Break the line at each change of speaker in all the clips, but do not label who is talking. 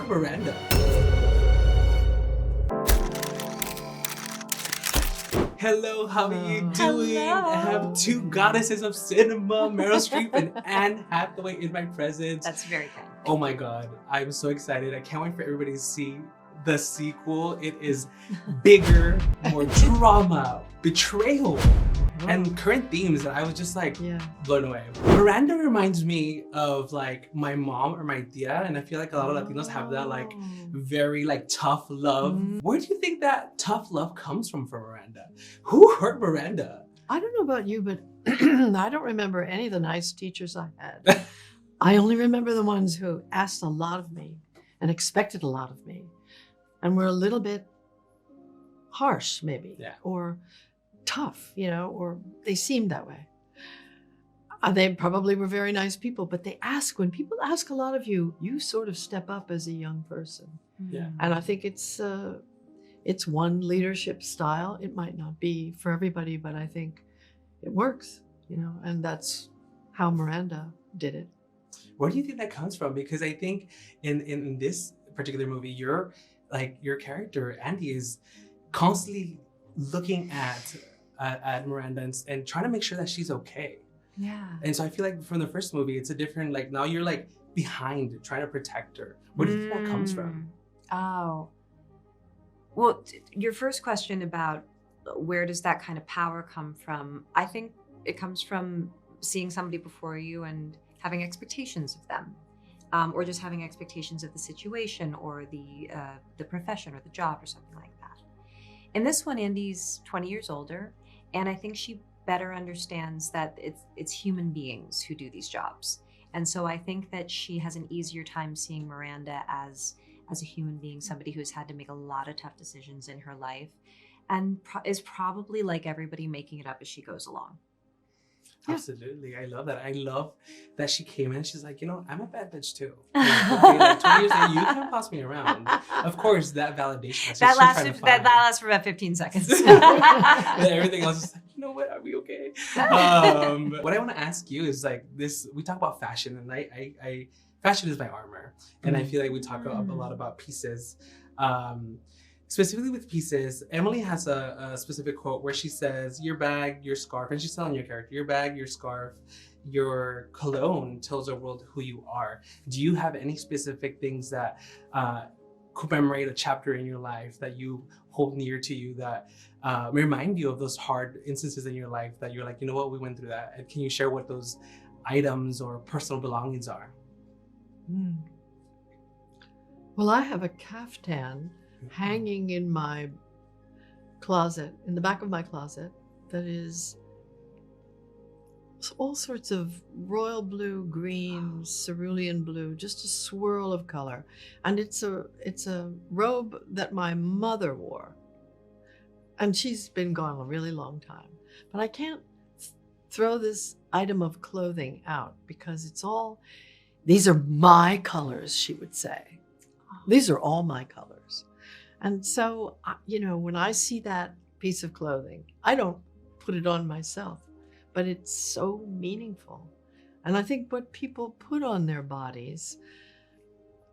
hurt Miranda? Hello, how are you doing?
Hello.
I have two goddesses of cinema, Meryl Streep and Anne Hathaway in my presence.
That's very kind.
Oh my God, I'm so excited. I can't wait for everybody to see the sequel. It is bigger, more drama, betrayal, and current themes that I was just like blown away. Miranda reminds me of like my mom or my tia, and I feel like a lot of Latinos have that like very like tough love. Where do you think that tough love comes from for Miranda? Who hurt Miranda?
I don't know about you, but I don't remember any of the nice teachers I had. I only remember the ones who asked a lot of me and expected a lot of me and were a little bit harsh maybe, or tough, you know, or they seemed that way. They probably were very nice people, but when people ask a lot of you, you sort of step up as a young person.
Yeah.
And I think it's one leadership style. It might not be for everybody, but I think it works, you know, and that's how Miranda did it.
Where do you think that comes from? Because I think in this particular movie, your character, Andy, is constantly looking at Miranda and trying to make sure that she's okay.
Yeah.
And so I feel like from the first movie, it's a different, like now you're like behind trying to protect her. Where do you think that comes from?
Oh. Well, your first question about where does that kind of power come from? I think it comes from seeing somebody before you and having expectations of them, or just having expectations of the situation or the profession or the job or something like that. In this one, Andy's 20 years older, and I think she better understands that it's human beings who do these jobs. And so I think that she has an easier time seeing Miranda as a human being, somebody who's had to make a lot of tough decisions in her life and is probably like everybody making it up as she goes along.
Absolutely. I love that. I love that she came in. She's like, you know, I'm a bad bitch too. Like, okay, like 20 years later, you can't boss me around. Of course, that validation.
That lasts for about 15 seconds.
And everything else is like, you know what? Are we okay? What I want to ask you is like this. We talk about fashion, and I fashion is my armor, and I feel like we talk a lot about pieces. Specifically with pieces, Emily has a specific quote where she says, your bag, your scarf, and she's telling your character, your bag, your scarf, your cologne tells the world who you are. Do you have any specific things that commemorate a chapter in your life that you hold near to you that remind you of those hard instances in your life that you're like, you know what, we went through that? And can you share what those items or personal belongings are?
Well, I have a caftan hanging in my closet, in the back of my closet, that is all sorts of royal blue, green, cerulean blue, just a swirl of color. And it's a robe that my mother wore. And she's been gone a really long time. But I can't throw this item of clothing out because these are my colors, she would say. These are all my colors. And so, you know, when I see that piece of clothing, I don't put it on myself, but it's so meaningful. And I think what people put on their bodies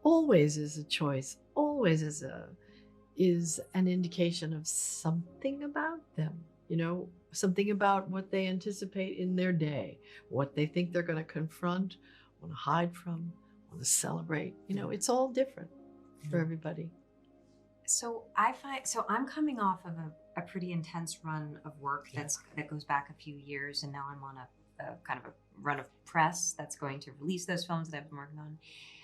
always is a choice, always is an indication of something about them, you know, something about what they anticipate in their day, what they think they're going to confront, want to hide from, want to celebrate. You know, it's all different for everybody.
So I'm coming off of a pretty intense run of work that goes back a few years, and now I'm on a kind of a run of press that's going to release those films that I've been working on.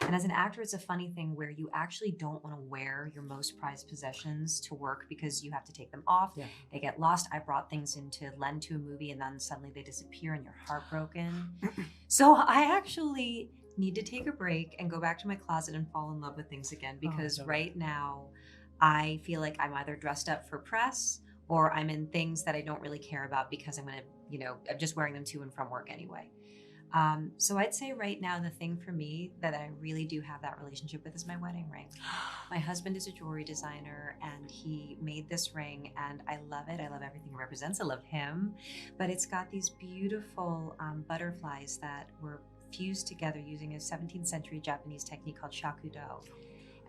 And as an actor, it's a funny thing where you actually don't want to wear your most prized possessions to work because you have to take them off. Yeah. They get lost. I brought things in to lend to a movie, and then suddenly they disappear and you're heartbroken. So I actually need to take a break and go back to my closet and fall in love with things again, because right now I feel like I'm either dressed up for press or I'm in things that I don't really care about because I'm just wearing them to and from work anyway. So I'd say right now, the thing for me that I really do have that relationship with is my wedding ring. My husband is a jewelry designer and he made this ring and I love it. I love everything it represents. I love him, but it's got these beautiful butterflies that were fused together using a 17th century Japanese technique called shakudo.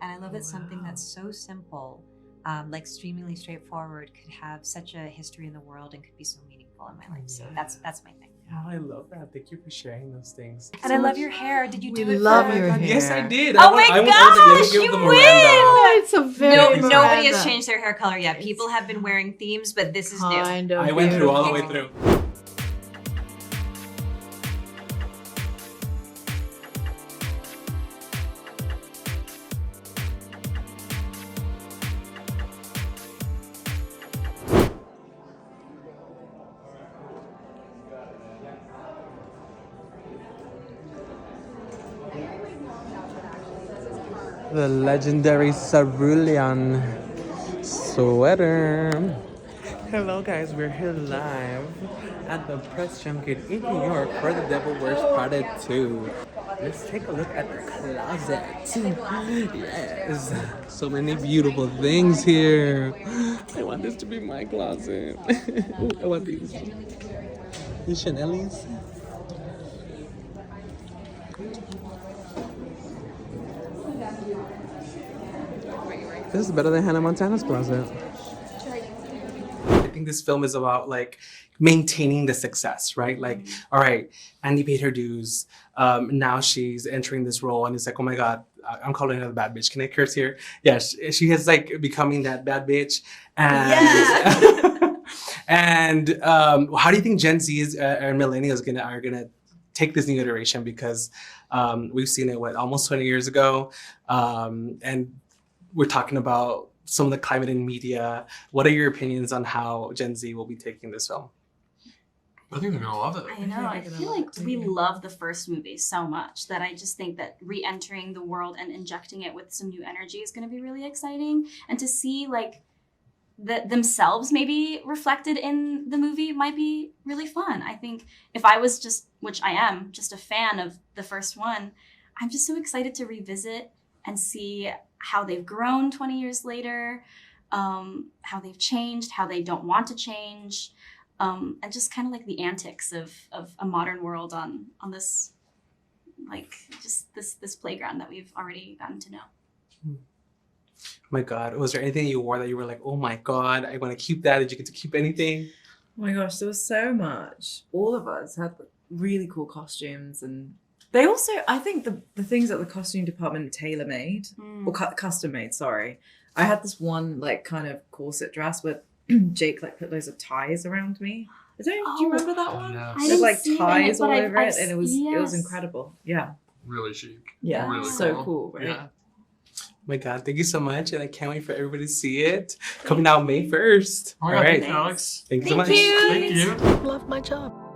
And I love that something that's so simple, like extremely straightforward, could have such a history in the world and could be so meaningful in my life. So that's my thing.
Yeah, I love that. Thank you for sharing those things.
And I love your hair. Did you do it?
love
for
your hair.
Yes, I did.
Oh my gosh, you
the
win!
Miranda.
It's a very
Nobody has
Miranda.
changed their hair color yet. People have been wearing themes, but this is new.
Kind of
I went through all the way
beautiful.
through. The legendary cerulean sweater. Hello guys, we're here live at the press junket in New York for the Devil Wears Prada 2. Let's take a look at the closet. Yes, so many beautiful things here. I want this to be my closet. Ooh, I want these. These Chanel's. This is better than Hannah Montana's closet. I think this film is about like maintaining the success, right? Like, all right, Andy paid her dues. Now she's entering this role, and it's like, oh my God, I'm calling her the bad bitch. Can I curse here? Yeah, she is like becoming that bad bitch. And and how do you think Gen Z and millennials are gonna take this new iteration? Because we've seen it almost 20 years ago, and we're talking about some of the climate in media. What are your opinions on how Gen Z will be taking this film?
I think they're gonna love it.
I know. I feel like we love the first movie so much that I just think that re-entering the world and injecting it with some new energy is going to be really exciting. And to see like themselves maybe reflected in the movie might be really fun. I think if I was just, which I am, just a fan of the first one, I'm just so excited to revisit and see how they've grown 20 years later, how they've changed, how they don't want to change. And just kind of like the antics of a modern world on this, like just this playground that we've already gotten to know.
Oh my God, was there anything you wore that you were like, oh my God, I want to keep that? Did you get to keep anything?
Oh my gosh, there was so much. All of us had really cool costumes, and they also, I think the things at the costume department tailor-made, or custom-made, sorry. I had this one like kind of corset dress where Jake like put loads of ties around me. Do you remember that one?
Yeah.
I
There's like
didn't see
ties
it, but
all over
I've
it, and it was
yes.
incredible. Yeah.
Really chic.
Yeah.
Really
So cool, right?
Yeah.
Oh my God, thank you so much. And I can't wait for everybody to see it. Coming out May 1st.
Oh
All
my God,
right.
thanks, Alex.
Thank you so much.
Thank you.
Thank you.
Love my job.